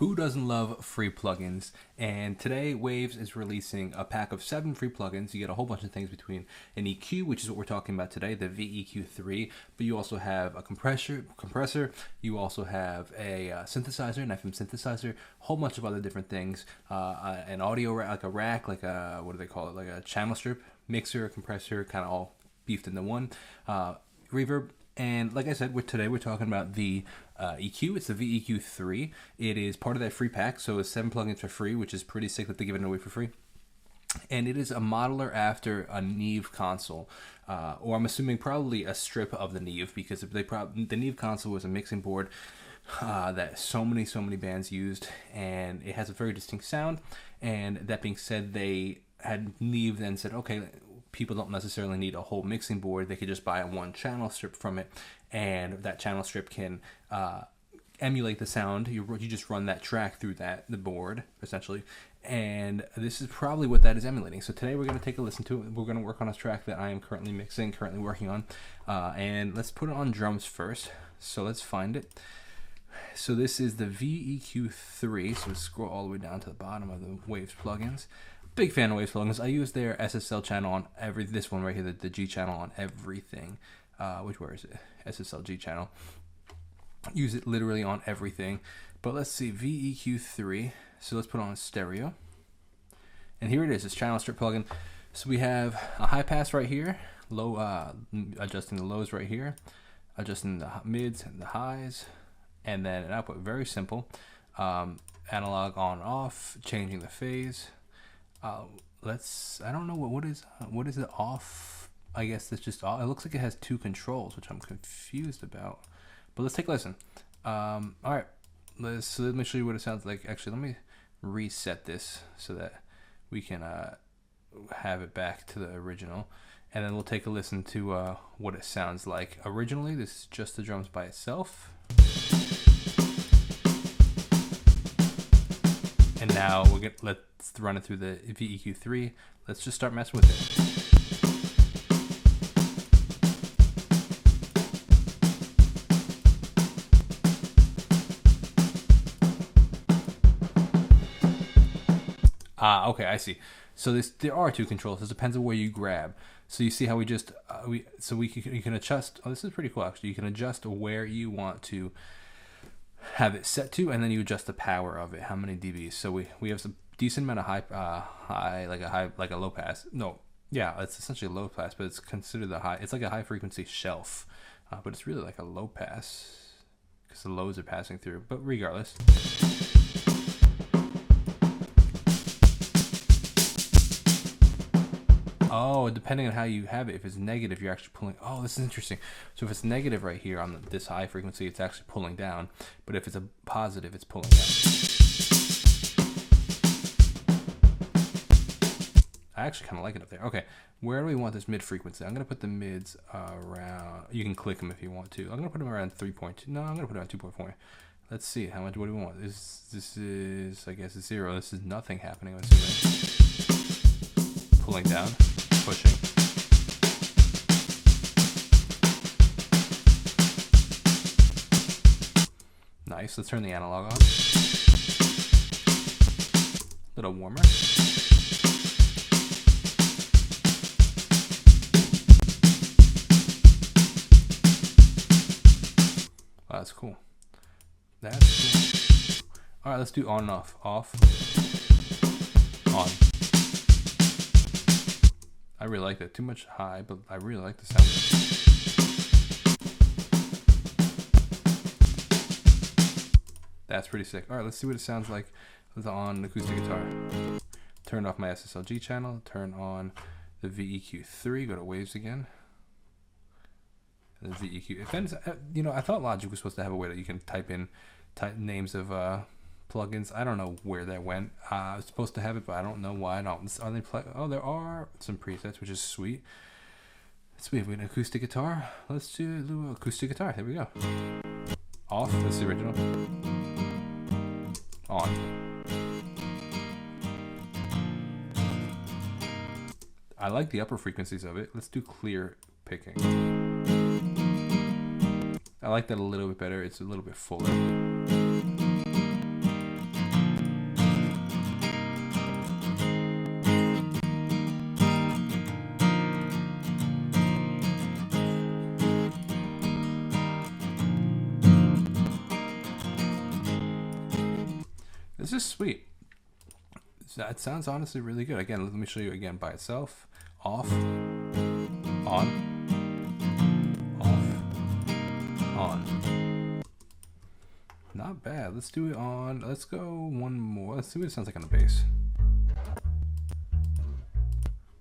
Who doesn't love free plugins? And today Waves is releasing a pack of 7 free plugins. You get a whole bunch of things between an EQ, which is what we're talking about today, the V-EQ3, but you also have a compressor, you also have a synthesizer, an FM synthesizer, a whole bunch of other different things, an audio rack, like a rack, like a, what do they call it, like a channel strip, mixer, compressor, kind of all beefed into one, reverb. And like I said, today we're talking about the EQ. It's the V-EQ3. It is part of that free pack, so it's 7 plugins for free, which is pretty sick that they give it away for free. And it is a modeler after a Neve console, or I'm assuming probably a strip of the Neve, because the Neve console was a mixing board that so many bands used, and it has a very distinct sound. And that being said, they had Neve then said, okay, people don't necessarily need a whole mixing board. They could just buy a 1 channel strip from it, and that channel strip can emulate the sound. You just run that track through the board, essentially, and this is probably what that is emulating. So today we're going to take a listen to it. We're going to work on a track that I am currently working on, and let's put it on drums first. So let's find it. So this is the V-EQ3, so let's scroll all the way down to the bottom of the Waves plugins. Big fan of Waves plugins. I use their SSL channel on this one right here, the G channel on everything. Where is it? SSL G channel. Use it literally on everything. But let's see, V-EQ3. So let's put on stereo. And here it is, this channel strip plugin. So we have a high pass right here, low, adjusting the lows right here, adjusting the mids and the highs, and then an output. Very simple. Analog on off, changing the phase. I don't know what is it off. I guess that's just off. It looks like it has 2 controls, which I'm confused about. But let's take a listen. All right, let me show you what it sounds like. Actually, let me reset this so that we can have it back to the original, and then we'll take a listen to what it sounds like originally. This is just the drums by itself. And now let's run it through the V-EQ3. Let's just start messing with it. Okay, I see. So there are 2 controls. It depends on where you grab. So you see how you can adjust. Oh, this is pretty cool actually. You can adjust where you want to have it set to, and then you adjust the power of it, how many dBs. So we have some decent amount of like a low pass. No, yeah, it's essentially a low pass, but it's considered it's like a high frequency shelf, but it's really like a low pass because the lows are passing through. But regardless, oh, depending on how you have it, if it's negative, you're actually pulling. Oh, this is interesting. So if it's negative right here on this high frequency, it's actually pulling down. But if it's a positive, it's pulling down. I actually kind of like it up there. Okay, where do we want this mid frequency? I'm going to put the mids around. You can click them if you want to. I'm going to put them around 3.2. No, I'm going to put it around 2.4. Let's see. What do we want? This is, I guess, 0. This is nothing happening. I'm assuming. Pulling down. Pushing. Nice. Let's turn the analog on. A little warmer. Oh, that's cool. That's cool. All right, let's do on and off. Off. On. I really like that. Too much high, but I really like the sound of it. That's pretty sick. All right, let's see what it sounds like on acoustic guitar. Turn off my SSL G channel. Turn on the V-EQ3. Go to Waves again. And the V-EQ. I thought Logic was supposed to have a way that you can type names of plugins. I don't know where that went. I was supposed to have it, but I don't know why. There are some presets, which is sweet. Sweet. We have an acoustic guitar. Let's do acoustic guitar. There we go. Off. This is the original. On. I like the upper frequencies of it. Let's do clear picking. I like that a little bit better. It's a little bit fuller. This is sweet. That sounds honestly really good. Again, let me show you again by itself. Off, on, off, on. Not bad. Let's do it on, let's go one more. Let's see what it sounds like on the bass.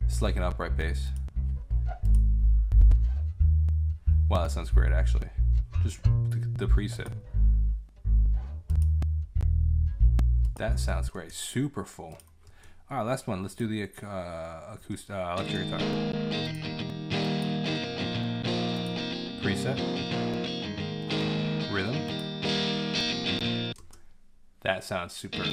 It's like an upright bass. Wow, that sounds great actually. Just the preset. That sounds great. Super full. All right, last one. Let's do the acoustic electric guitar. Preset. Rhythm. That sounds super.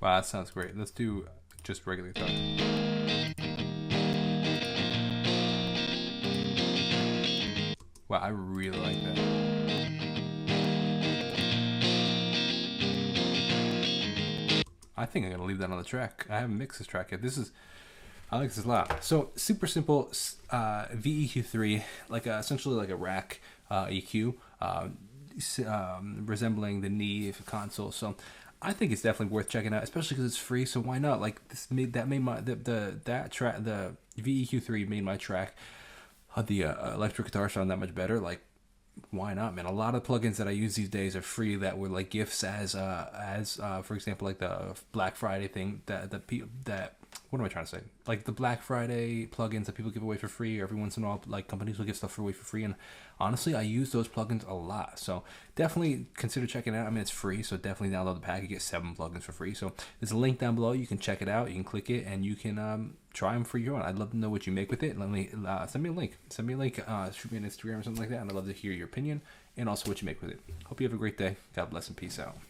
Wow, that sounds great. Let's do just regular guitar. Wow, I really like that. I think I'm gonna leave that on the track. I haven't mixed this track yet. I like this a lot. So super simple V-EQ3, like essentially like a rack EQ, resembling the Neve console. So I think it's definitely worth checking out, especially because it's free. So why not? Like this made my that track, the V-EQ3 made my track, the electric guitar sound that much better. Like, why not, man? A lot of plugins that I use these days are free that were like gifts as for example, like the Black Friday thing that what am I trying to say? Like the Black Friday plugins that people give away for free, or every once in a while, like companies will give stuff away for free. And honestly, I use those plugins a lot. So definitely consider checking it out. I mean, it's free, so definitely download the pack. You get 7 plugins for free. So there's a link down below. You can check it out. You can click it, and you can try them for your own. I'd love to know what you make with it. Let me send me a link. Send me a link. Shoot me an Instagram or something like that, and I'd love to hear your opinion and also what you make with it. Hope you have a great day. God bless and peace out.